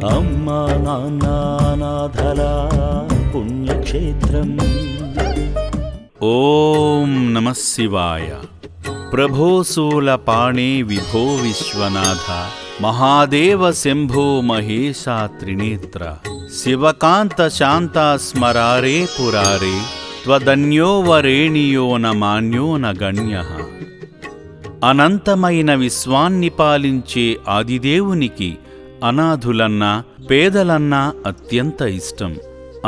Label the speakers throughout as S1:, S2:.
S1: అమ్మా నాన్న అనాథల పుణ్యక్షేత్రం.
S2: ఓం నమః శివాయ. ప్రభో శూలపాణే విభో విశ్వనాథ మహాదేవ శంభో మహేశా త్రినేత్ర శివకాంత శాంత స్మరారే పురారే త్వదన్యో వరేణియో న మాన్యో న గణ్యః. అనంతమైన విశ్వాన్ని పాలించే ఆదిదేవునికి అనాథులన్నా పేదలన్నా అత్యంత ఇష్టం.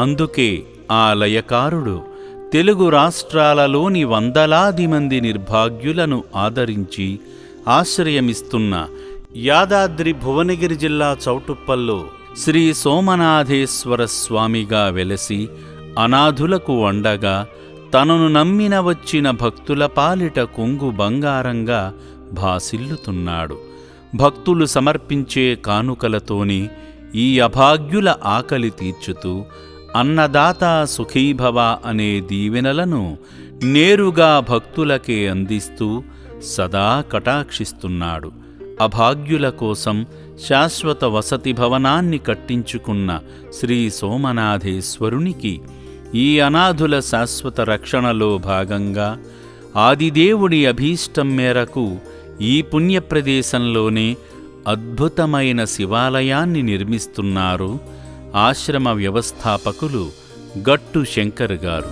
S2: అందుకే ఆ లయకారుడు తెలుగు రాష్ట్రాలలోని వందలాది మంది నిర్భాగ్యులను ఆదరించి ఆశ్రయమిస్తున్న యాదాద్రి భువనగిరి జిల్లా చౌటుప్పల్లో శ్రీ సోమనాథేశ్వర స్వామిగా వెలసి అనాథులకు అండగా తనను నమ్మిన వచ్చిన భక్తుల పాలిట కొంగు బంగారంగా భాసిల్లుతున్నాడు. భక్తులు సమర్పించే కానుకలతోనే ఈ అభాగ్యుల ఆకలి తీర్చుతూ అన్నదాత సుఖీభవ అనే దీవెనలను నేరుగా భక్తులకే అందిస్తూ సదా కటాక్షిస్తున్నాడు. అభాగ్యుల కోసం శాశ్వత వసతి భవనాన్ని కట్టించుకున్న శ్రీ సోమనాథేశ్వరునికి ఈ అనాథుల శాశ్వత రక్షణలో భాగంగా ఆదిదేవుడి అభీష్టం మేరకు ఈ పుణ్యప్రదేశంలోనే అద్భుతమైన శివాలయాన్ని నిర్మిస్తున్నారు ఆశ్రమ వ్యవస్థాపకులు గట్టు శంకర్ గారు.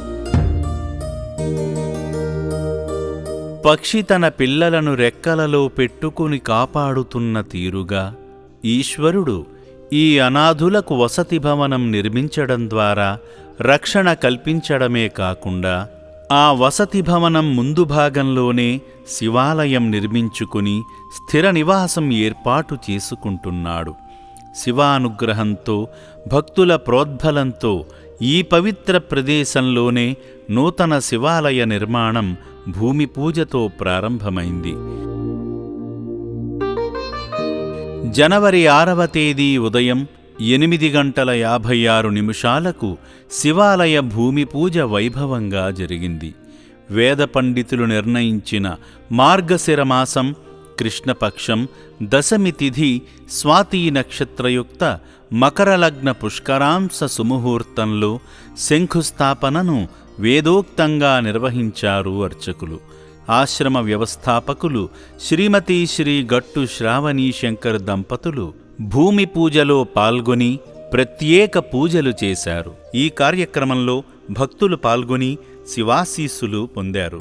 S2: పక్షి తన పిల్లలను రెక్కలలో పెట్టుకుని కాపాడుతున్న తీరుగా ఈశ్వరుడు ఈ అనాథులకు వసతి భవనం నిర్మించడం ద్వారా రక్షణ కల్పించడమే కాకుండా ఆ వసతి భవనం ముందు భాగంలోనే శివాలయం నిర్మించుకుని స్థిర నివాసం ఏర్పాటు చేసుకుంటున్నాడు. శివానుగ్రహంతో భక్తుల ప్రోద్బలంతో ఈ పవిత్ర ప్రదేశంలోనే నూతన శివాలయ నిర్మాణం భూమి పూజతో ప్రారంభమైంది. జనవరి 6వ తేదీ ఉదయం 8:56 శివాలయ భూమి పూజ వైభవంగా జరిగింది. వేద పండితులు నిర్ణయించిన మార్గశిర మాసం కృష్ణపక్షం దశమి తిథి స్వాతి నక్షత్రయుక్త మకరలగ్న పుష్కరాంశ సుముహూర్తంలో శంఖుస్థాపనను వేదోక్తంగా నిర్వహించారు అర్చకులు. ఆశ్రమ వ్యవస్థాపకులు శ్రీమతి శ్రీ గట్టు శ్రావణీ శంకర్ దంపతులు భూమి పూజలో పాల్గొని ప్రత్యేక పూజలు చేశారు. ఈ కార్యక్రమంలో భక్తులు పాల్గొని శివాశీస్సులు పొందారు.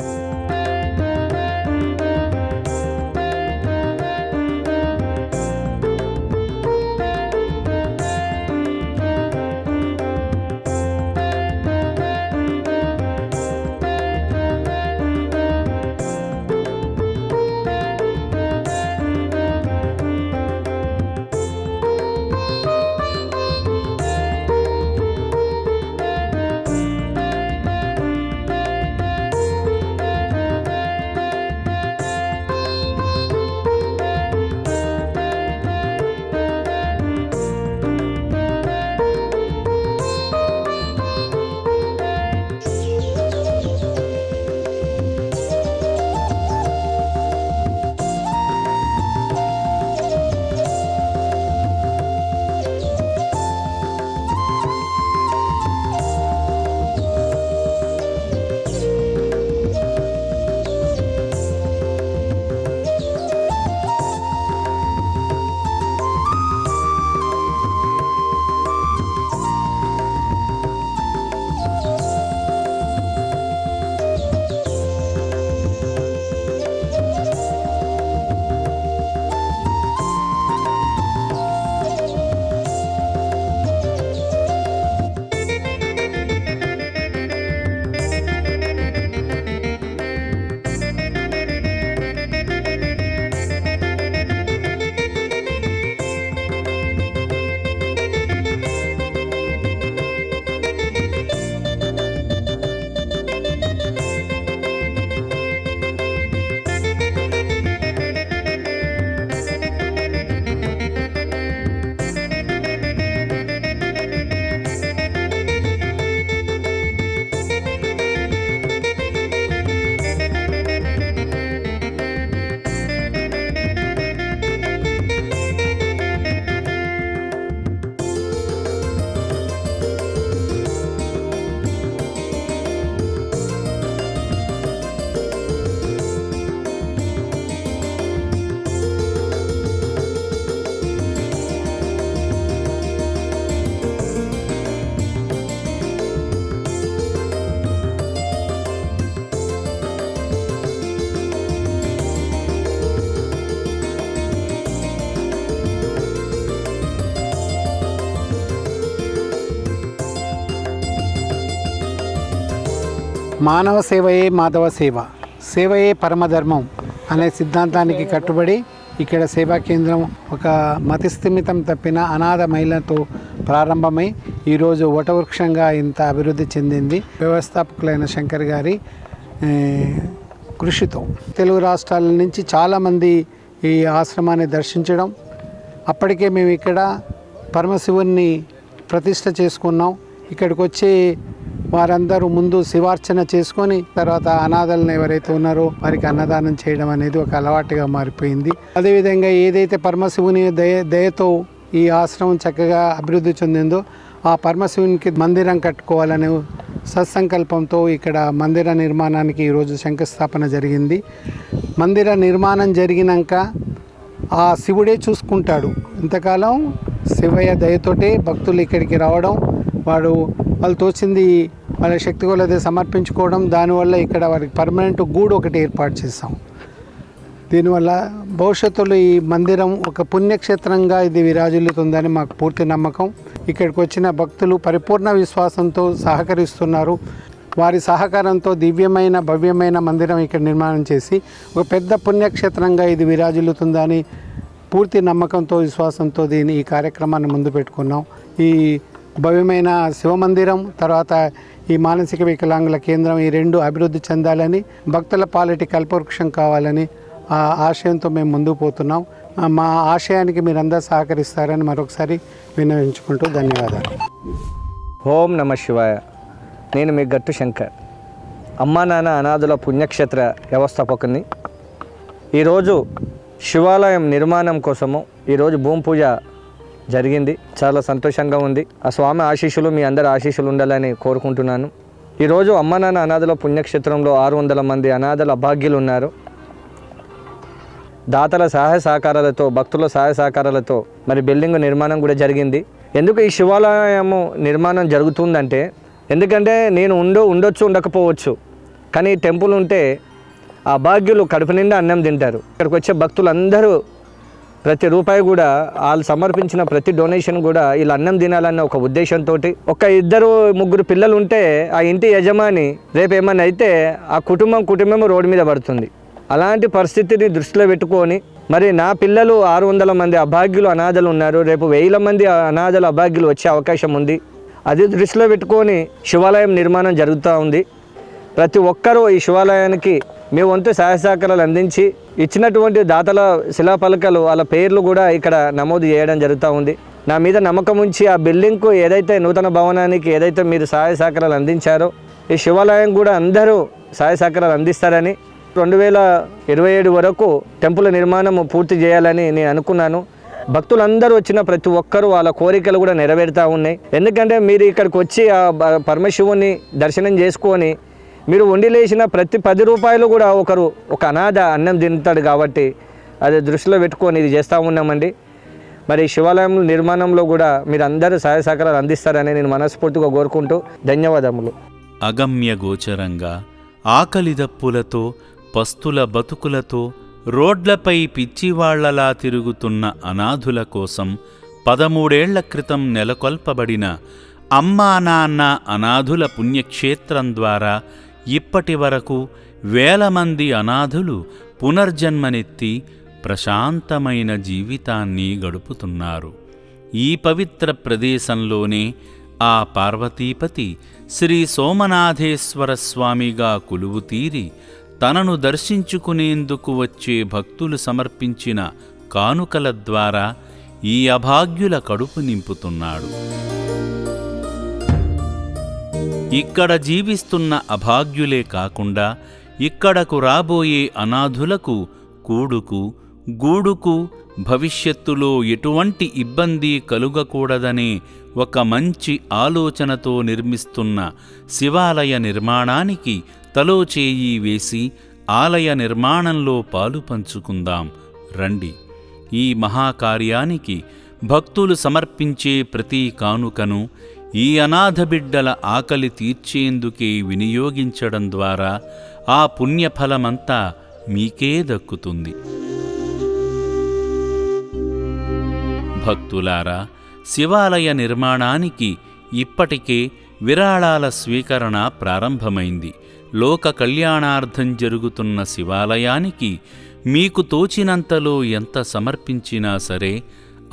S3: మానవ సేవయే మాధవ సేవ, సేవయే పరమధర్మం అనే సిద్ధాంతానికి కట్టుబడి ఇక్కడ సేవా కేంద్రం ఒక మతిస్థిమితం తప్పిన అనాథ మహిళతో ప్రారంభమై ఈరోజు వటవృక్షంగా ఇంత అభివృద్ధి చెందింది. వ్యవస్థాపకులైన శంకర్ గారి కృషితో తెలుగు రాష్ట్రాల నుంచి చాలామంది ఈ ఆశ్రమాన్ని దర్శించడం, అప్పటికే మేము ఇక్కడ పరమశివుని ప్రతిష్ఠ చేసుకున్నాం. ఇక్కడికి వచ్చి వారందరూ ముందు శివార్చన చేసుకొని తర్వాత అనాథలను ఎవరైతే ఉన్నారో వారికి అన్నదానం చేయడం అనేది ఒక అలవాటుగా మారిపోయింది. అదేవిధంగా ఏదైతే పరమశివుని దయతో ఈ ఆశ్రమం చక్కగా అభివృద్ధి చెందిందో ఆ పరమశివునికి మందిరం కట్టుకోవాలనే సత్సంకల్పంతో ఇక్కడ మందిర నిర్మాణానికి ఈరోజు శంకుస్థాపన జరిగింది. మందిర నిర్మాణం జరిగినాక ఆ శివుడే చూసుకుంటాడు. ఇంతకాలం శివయ్య దయతోటే భక్తులు ఇక్కడికి రావడం, వాళ్ళు తోచింది వాళ్ళ శక్తి కొలది సమర్పించుకోవడం, దానివల్ల ఇక్కడ వారికి పర్మనెంట్ గూడు ఒకటి ఏర్పాటు చేస్తాం. దీనివల్ల భవిష్యత్తులో ఈ మందిరం ఒక పుణ్యక్షేత్రంగా ఇది విరాజిల్లుతుందని మాకు పూర్తి నమ్మకం. ఇక్కడికి వచ్చిన భక్తులు పరిపూర్ణ విశ్వాసంతో సహకరిస్తున్నారు. వారి సహకారంతో దివ్యమైన భవ్యమైన మందిరం ఇక్కడ నిర్మాణం చేసి ఒక పెద్ద పుణ్యక్షేత్రంగా ఇది విరాజిల్లుతుందని పూర్తి నమ్మకంతో విశ్వాసంతో ఈ కార్యక్రమాన్ని ముందు పెట్టుకున్నాం. ఈ భవ్యమైన శివమందిరం తర్వాత ఈ మానసిక వికలాంగుల కేంద్రం ఈ రెండు అభివృద్ధి చెందాలని, భక్తుల పాలిటి కల్పవృక్షం కావాలని ఆ ఆశయంతో మేము ముందుకు పోతున్నాం. మా ఆశయానికి మీరందరూ సహకరిస్తారని మరొకసారి విన్నవించుకుంటూ ధన్యవాదాలు.
S4: ఓం నమ శివాయ. నేను మీ గట్టు శంకర్, అమ్మా నాన్న అనాథుల పుణ్యక్షేత్ర వ్యవస్థాపకుని. ఈరోజు శివాలయం నిర్మాణం కోసము ఈరోజు భూమి పూజ జరిగింది. చాలా సంతోషంగా ఉంది. ఆ స్వామి ఆశీస్సులు మీ అందరి ఆశీస్సులు ఉండాలని కోరుకుంటున్నాను. ఈరోజు అమ్మా నాన్న అనాథుల పుణ్యక్షేత్రంలో 600 మంది అనాథల అభాగ్యులు ఉన్నారు. దాతల సహాయ సహకారాలతో, భక్తుల సహాయ సహకారాలతో మరి బిల్డింగ్ నిర్మాణం కూడా జరిగింది. ఎందుకు ఈ శివాలయము నిర్మాణం జరుగుతుందంటే, ఎందుకంటే నేను ఉండొచ్చు ఉండకపోవచ్చు, కానీ టెంపుల్ ఉంటే ఆ అభాగ్యులు కడుపు నిండా అన్నం తింటారు. ఇక్కడికి వచ్చే భక్తులందరూ ప్రతి రూపాయి కూడా వాళ్ళు సమర్పించిన ప్రతి డొనేషన్ కూడా వీళ్ళు అన్నం తినాలన్న ఒక ఉద్దేశంతో, ఒక 2-3 పిల్లలు ఉంటే ఆ ఇంటి యజమాని రేపు ఏమన్నా అయితే ఆ కుటుంబం రోడ్డు మీద పడుతుంది. అలాంటి పరిస్థితిని దృష్టిలో పెట్టుకొని మరి నా పిల్లలు 600 మంది అభాగ్యులు అనాథలు ఉన్నారు, రేపు 1000 మంది అనాథలు అభాగ్యులు వచ్చే అవకాశం ఉంది. అది దృష్టిలో పెట్టుకొని శివాలయం నిర్మాణం జరుగుతూ ఉంది. ప్రతి ఒక్కరూ ఈ శివాలయానికి మీ వంతు సహాయ సహకారాలు అందించి ఇచ్చినటువంటి దాతల శిలాఫలకాలు వాళ్ళ పేర్లు కూడా ఇక్కడ నమోదు చేయడం జరుగుతూ ఉంది. నా మీద నమ్మకం ఉంచి ఆ బిల్డింగ్కు ఏదైతే నూతన భవనానికి ఏదైతే మీరు సహాయ సహకారాలు అందించారో ఈ శివాలయం కూడా అందరూ సహాయ సహకారాలు అందిస్తారని, 2027 వరకు టెంపుల్ నిర్మాణం పూర్తి చేయాలని నేను అనుకున్నాను. భక్తులందరూ వచ్చిన ప్రతి ఒక్కరూ వాళ్ళ కోరికలు కూడా నెరవేరుతూ ఉన్నాయి. ఎందుకంటే మీరు ఇక్కడికి వచ్చి ఆ పరమశివుని దర్శనం చేసుకొని మీరు వండి లేచిన ప్రతి 10 రూపాయలు కూడా ఒక అనాథ అన్నం తింటాడు. కాబట్టి అది దృష్టిలో పెట్టుకొని ఇది చేస్తూ ఉన్నామండి. మరి శివాలయం నిర్మాణంలో కూడా మీరు అందరూ సహాయ సహకారాలు అందిస్తారని నేను మనస్ఫూర్తిగా కోరుకుంటూ ధన్యవాదములు.
S2: అగమ్య గోచరంగా ఆకలిదప్పులతో పస్తుల బతుకులతో రోడ్లపై పిచ్చివాళ్లలా తిరుగుతున్న అనాథుల కోసం 13 ఏళ్ల క్రితం నెలకొల్పబడిన అమ్మా నాన్న అనాథుల పుణ్యక్షేత్రం ద్వారా ఇప్పటి వరకు 1000 మంది అనాథులు పునర్జన్మనెత్తి ప్రశాంతమైన జీవితాన్ని గడుపుతున్నారు. ఈ పవిత్ర ప్రదేశంలోనే ఆ పార్వతీపతి శ్రీ సోమనాథేశ్వర స్వామిగా కొలువుతీరి తనను దర్శించుకునేందుకు వచ్చే భక్తులు సమర్పించిన కానుకల ద్వారా ఈ అభాగ్యుల కడుపు నింపుతున్నాడు. ఇక్కడ జీవిస్తున్న అభాగ్యులే కాకుండా ఇక్కడకు రాబోయే అనాథులకు గూడుకు భవిష్యత్తులో ఎటువంటి ఇబ్బంది కలుగకూడదనే ఒక మంచి ఆలోచనతో నిర్మిస్తున్న శివాలయ నిర్మాణానికి తలో చేయి వేసి ఆలయ నిర్మాణంలో పాలు పంచుకుందాం రండి. ఈ మహాకార్యానికి భక్తులు సమర్పించే ప్రతి కానుకను ఈ అనాథ బిడ్డల ఆకలి తీర్చేందుకే వినియోగించడం ద్వారా ఆ పుణ్యఫలమంతా మీకే దక్కుతుంది. భక్తులారా, శివాలయ నిర్మాణానికి ఇప్పటికే విరాళాల స్వీకరణ ప్రారంభమైంది. లోక కళ్యాణార్థం జరుగుతున్న శివాలయానికి మీకు తోచినంతలో ఎంత సమర్పించినా సరే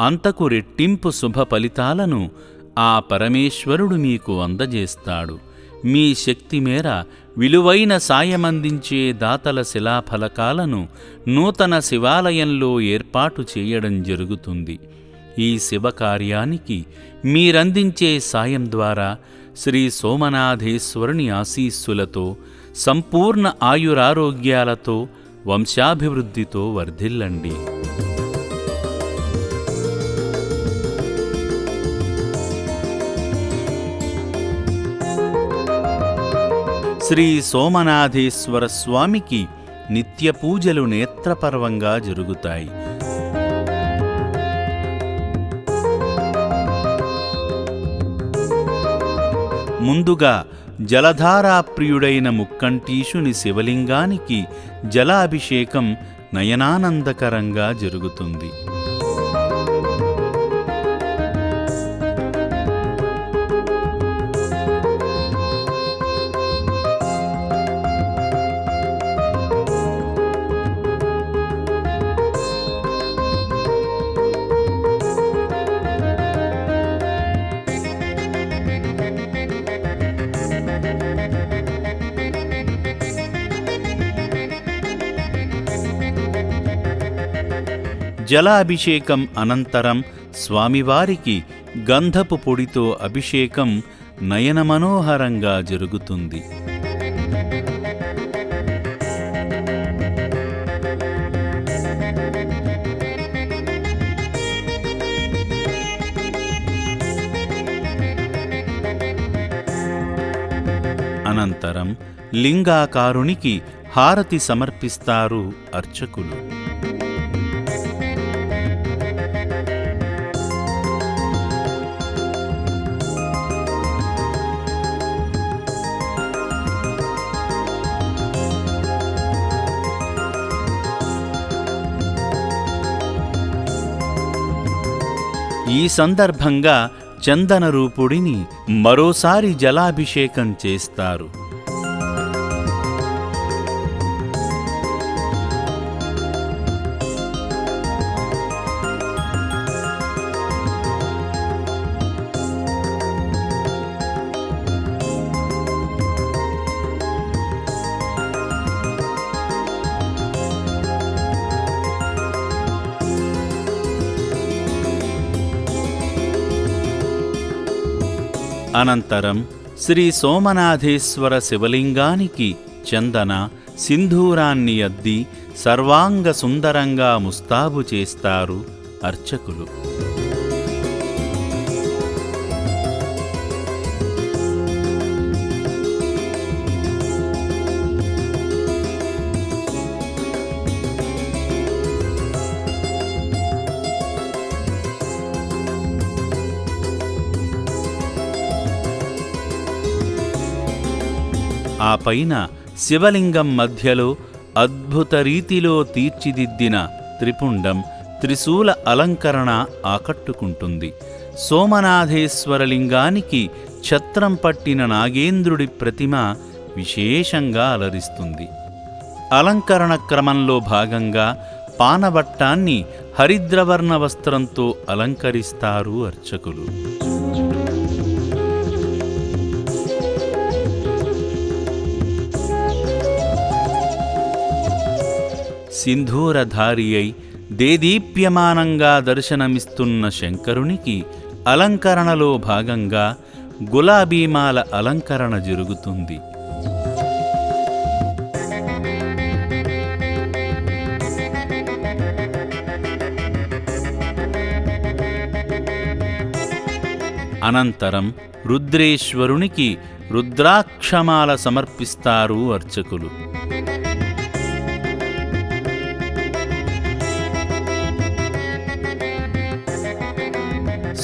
S2: అంతకు రెట్టింపు శుభ ఫలితాలను ఆ పరమేశ్వరుడు మీకు అందజేస్తాడు. మీ శక్తి మేర విలువైన సాయమందించే దాతల శిలాఫలకాలను నూతన శివాలయంలో ఏర్పాటు చేయడం జరుగుతుంది. ఈ శివకార్యానికి మీరందించే సాయం ద్వారా శ్రీ సోమనాథేశ్వరుని ఆశీస్సులతో సంపూర్ణ ఆయురారోగ్యాలతో వంశాభివృద్ధితో వర్ధిల్లండి. శ్రీ సోమనాథేశ్వర స్వామికి నిత్య పూజలు నేత్రపర్వంగా జరుగుతాయి. ముందుగా జలధారాప్రియుడైన ముక్కంటీశుని శివలింగానికి జలాభిషేకం నయనానందకరంగా జరుగుతుంది. జలాభిషేకం అనంతరం స్వామివారికి గంధపు పొడితో అభిషేకం నయనమనోహరంగా జరుగుతుంది. అనంతరం లింగాకారునికి హారతి సమర్పిస్తారు అర్చకులు. ఈ సందర్భంగా చందన రూపుడిని మరోసారి జలాభిషేకం చేస్తారు. అనంతరం శ్రీ సోమనాథేశ్వర శివలింగానికి చందన సింధూరాన్ని అద్ది సర్వాంగ సుందరంగా ముస్తాబు చేస్తారు అర్చకులు. ఆ పైన శివలింగం మధ్యలో అద్భుత రీతిలో తీర్చిదిద్దిన త్రిపుండం త్రిశూల అలంకరణ ఆకట్టుకుంటుంది. సోమనాథేశ్వరలింగానికి ఛత్రం పట్టిన నాగేంద్రుడి ప్రతిమ విశేషంగా అలరిస్తుంది. అలంకరణ క్రమంలో భాగంగా పానవట్టాన్ని హరిద్రవర్ణ వస్త్రంతో అలంకరిస్తారు అర్చకులు. సింధూరధారి అయి దేదీప్యమానంగా దర్శనమిస్తున్న శంకరునికి అలంకరణలో భాగంగా గులాబీమాల అలంకరణ జరుగుతుంది. అనంతరం రుద్రేశ్వరునికి రుద్రాక్షమాల సమర్పిస్తారు అర్చకులు.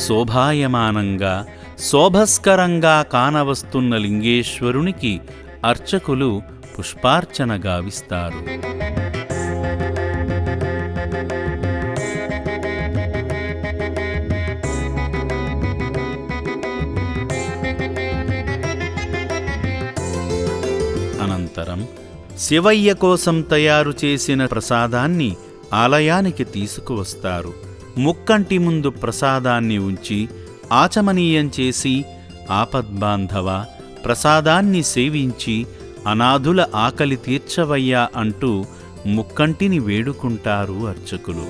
S2: శోభాయమానంగా శోభస్కరంగా కానవస్తున్న లింగేశ్వరునికి అర్చకులు పుష్పార్చన గావిస్తారు. అనంతరం అనంతరం శివయ్య కోసం తయారు చేసిన ప్రసాదాన్ని ఆలయానికి తీసుకువస్తారు. ముక్కంటి ముందు ప్రసాదాన్ని ఉంచి ఆచమనీయం చేసి, ఆపద్బాంధవ, ప్రసాదాన్ని సేవించి అనాథుల ఆకలి తీర్చవయ్యా అంటూ ముక్కంటిని వేడుకుంటారు అర్చకులు.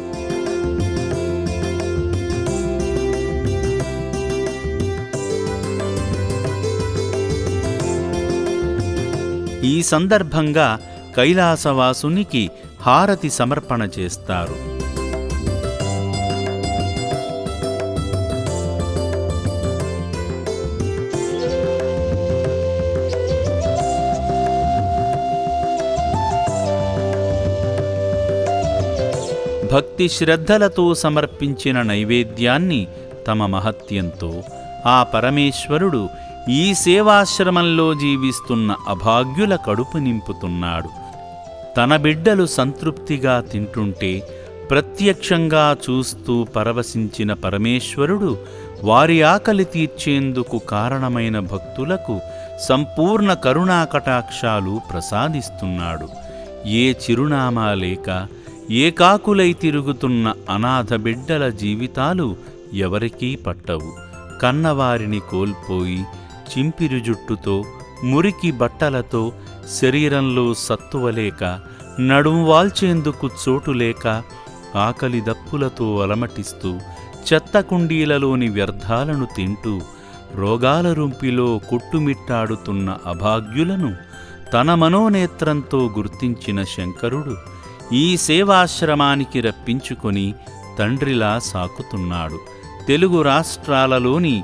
S2: ఈ సందర్భంగా కైలాసవాసునికి హారతి సమర్పణ చేస్తారు. భక్తి శ్రద్ధలతో సమర్పించిన నైవేద్యాన్ని తమ మహత్యంతో ఆ పరమేశ్వరుడు ఈ సేవాశ్రమంలో జీవిస్తున్న అభాగ్యుల కడుపు నింపుతున్నాడు. తన బిడ్డలు సంతృప్తిగా తింటుంటే ప్రత్యక్షంగా చూస్తూ పరవశించిన పరమేశ్వరుడు వారి ఆకలి తీర్చేందుకు కారణమైన భక్తులకు సంపూర్ణ కరుణాకటాక్షాలు ప్రసాదిస్తున్నాడు. ఏ చిరునామా లేక ఏకాకులై తిరుగుతున్న అనాథ బిడ్డల జీవితాలు ఎవరికీ పట్టవు. కన్నవారిని కోల్పోయి చింపిరి జుట్టుతో, మురికి బట్టలతో, శరీరంలో సత్తువలేక, నడుం వాల్చేందుకు చోటులేక, ఆకలి దప్పులతో అలమటిస్తూ, చెత్త కుండీలలోని వ్యర్థాలను తింటూ, రోగాల రుంపిలో కొట్టుమిట్టాడుతున్న అభాగ్యులను తన మనోనేత్రంతో గుర్తించిన శంకరుడు ఈ సేవాశ్రమానికి రప్పించుకొని తండ్రిలా సాకుతున్నాడు. తెలుగు రాష్ట్రాలలోని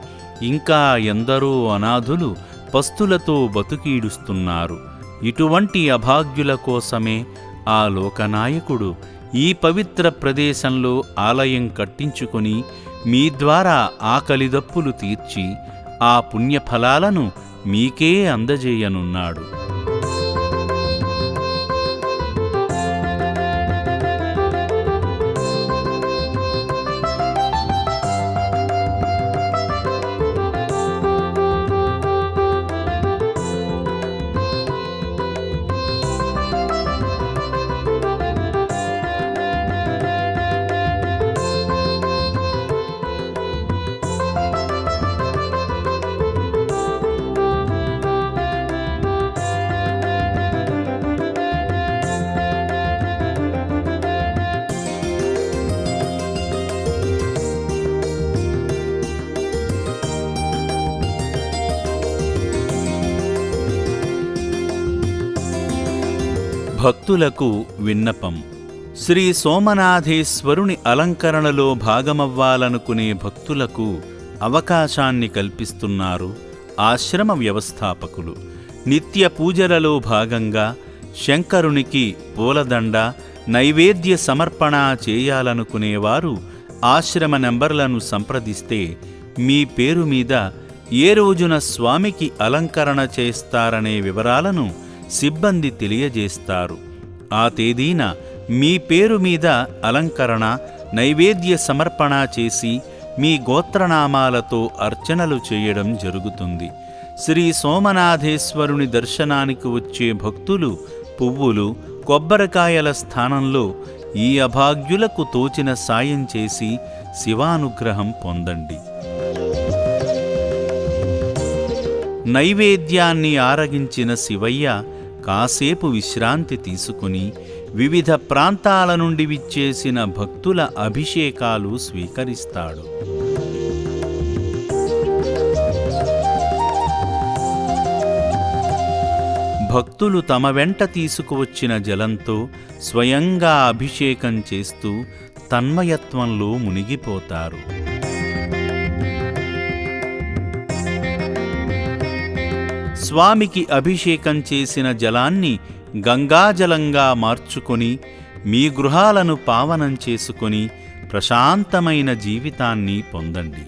S2: ఇంకా ఎందరో అనాథులు పస్తులతో బతుకీడుస్తున్నారు. ఇటువంటి అభాగ్యుల కోసమే ఆ లోకనాయకుడు ఈ పవిత్ర ప్రదేశంలో ఆలయం కట్టించుకొని మీ ద్వారా ఆకలిదప్పులు తీర్చి ఆ పుణ్యఫలాలను మీకే అందజేయనున్నాడు. భక్తులకు విన్నపం. శ్రీ సోమనాథేశ్వరుని అలంకరణలో భాగమవ్వాలనుకునే భక్తులకు అవకాశాన్ని కల్పిస్తున్నారు ఆశ్రమ వ్యవస్థాపకులు. నిత్య పూజలలో భాగంగా శంకరునికి పూలదండ, నైవేద్య సమర్పణ చేయాలనుకునేవారు ఆశ్రమ నంబర్లను సంప్రదిస్తే మీ పేరు మీద ఏ రోజున స్వామికి అలంకరణ చేస్తారనే వివరాలను సిబ్బంది తెలియజేస్తారు. ఆ తేదీన మీ పేరు మీద అలంకరణ, నైవేద్య సమర్పణ చేసి మీ గోత్రనామాలతో అర్చనలు చేయడం జరుగుతుంది. శ్రీ సోమనాథేశ్వరుని దర్శనానికి వచ్చే భక్తులు పువ్వులు, కొబ్బరికాయల స్థానంలో ఈ అభాగ్యులకు తోచిన సాయం చేసి శివానుగ్రహం పొందండి. నైవేద్యాన్ని ఆరగించిన శివయ్య కాసేపు విశ్రాంతి తీసుకుని వివిధ ప్రాంతాల నుండి విచ్చేసిన భక్తుల అభిషేకాలు స్వీకరిస్తాడు. భక్తులు తమ వెంట తీసుకువచ్చిన జలంతో స్వయంగా అభిషేకం చేస్తూ తన్మయత్వంలో మునిగిపోతారు. స్వామికి అభిషేకం చేసిన జలాన్ని గంగాజలంగా మార్చుకొని మీ గృహాలను పావనం చేసుకొని ప్రశాంతమైన జీవితాన్ని పొందండి.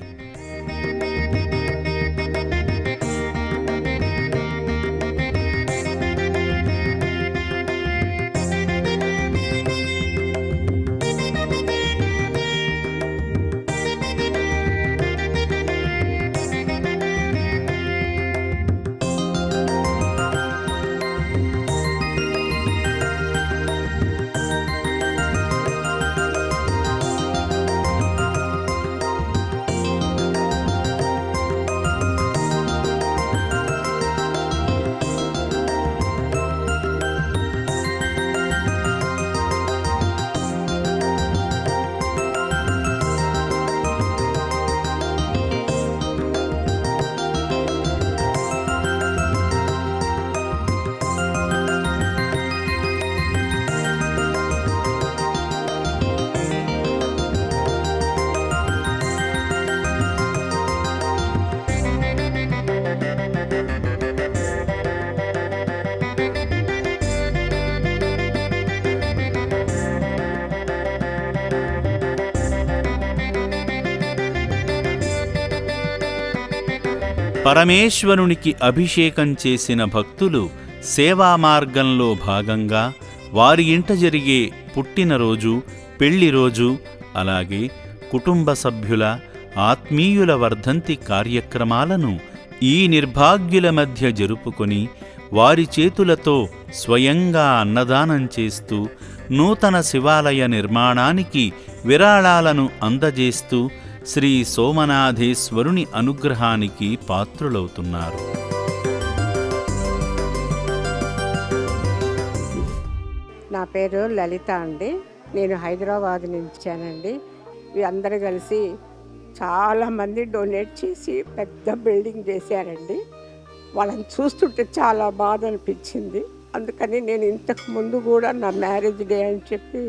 S2: పరమేశ్వరునికి అభిషేకం చేసిన భక్తులు సేవా మార్గంలో భాగంగా వారి ఇంట జరిగే పుట్టినరోజు, పెళ్లిరోజు, అలాగే కుటుంబ సభ్యుల, ఆత్మీయుల వర్ధంతి కార్యక్రమాలను ఈ నిర్భాగ్యుల మధ్య జరుపుకొని వారి చేతులతో స్వయంగా అన్నదానం చేస్తూ నూతన శివాలయ నిర్మాణానికి విరాళాలను అందజేస్తూ శ్రీ సోమనాథేశ్వరుని అనుగ్రహానికి పాత్రులవుతున్నారు.
S5: నా పేరు లలిత అండి. నేను హైదరాబాద్ నుంచి వచ్చానండి. అందరూ కలిసి చాలామంది డొనేట్ చేసి పెద్ద బిల్డింగ్ చేశారండి. వాళ్ళని చూస్తుంటే చాలా బాధ అనిపించింది. అందుకని నేను ఇంతకు ముందు కూడా నా మ్యారేజ్ డే అని చెప్పి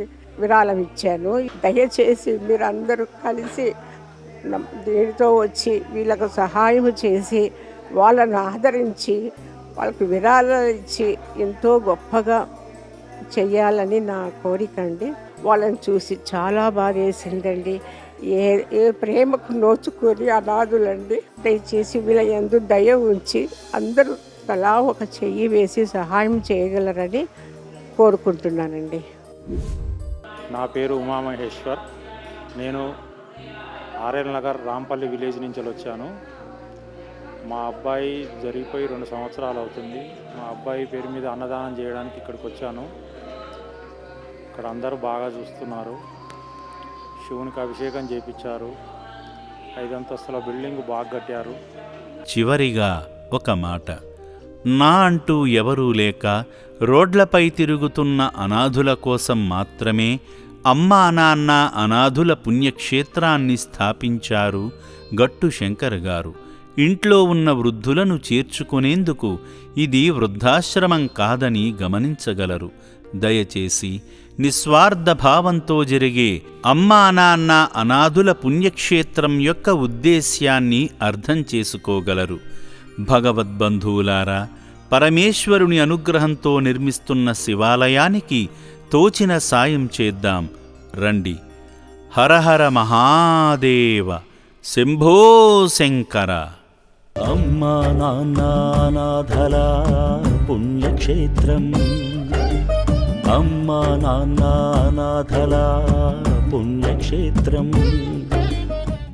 S5: విరాళం ఇచ్చాను. దయచేసి మీరు అందరూ కలిసి దీనితో వచ్చి వీళ్ళకు సహాయం చేసి వాళ్ళని ఆదరించి వాళ్ళకు విరాళాలు ఇచ్చి ఎంతో గొప్పగా చెయ్యాలని నా కోరిక అండి. వాళ్ళని చూసి చాలా బాధ వేసిందండి. ఏ ప్రేమకు నోచుకొని అనాథులండి. దయచేసి వీళ్ళ యందు దయ ఉంచి అందరూ తలా ఒక చెయ్యి వేసి సహాయం చేయగలరని కోరుకుంటున్నానండి.
S6: నా పేరు ఉమామహేశ్వర్. నేను ఆర్ఎల్ నగర్ రాంపల్లి విలేజ్ నుంచి వచ్చాను. మా అబ్బాయి జరిగిపోయి 2 సంవత్సరాలు అవుతుంది. మా అబ్బాయి పేరు మీద అన్నదానం చేయడానికి ఇక్కడికి వచ్చాను. ఇక్కడ అందరూ బాగా చూస్తున్నారు. శివునికి అభిషేకం చేయించారు. 5 అంతస్తుల బిల్డింగ్ బాగా కట్టారు.
S2: చివరిగా ఒక మాట. నా అంటూ ఎవరూ లేక రోడ్లపై తిరుగుతున్న అనాథుల కోసం మాత్రమే అమ్మా నాన్న అనాథుల పుణ్యక్షేత్రాన్ని స్థాపించారు గట్టు శంకర్ గారు. ఇంట్లో ఉన్న వృద్ధులను చేర్చుకునేందుకు ఇది వృద్ధాశ్రమం కాదని గమనించగలరు. దయచేసి నిస్వార్థ భావంతో జరిగే అమ్మా నాన్న అనాథుల పుణ్యక్షేత్రం యొక్క ఉద్దేశ్యాన్ని అర్థం చేసుకోగలరు. భగవద్బంధువులారా, పరమేశ్వరుని అనుగ్రహంతో నిర్మిస్తున్న శివాలయానికి తోచిన సాయం చేద్దాం రండి. హరహర మహాదేవ, శంభో శంకర.
S1: అమ్మా నాన్న అనాథల పుణ్యక్షేత్రం, అమ్మా నాన్న అనాథల పుణ్యక్షేత్రం.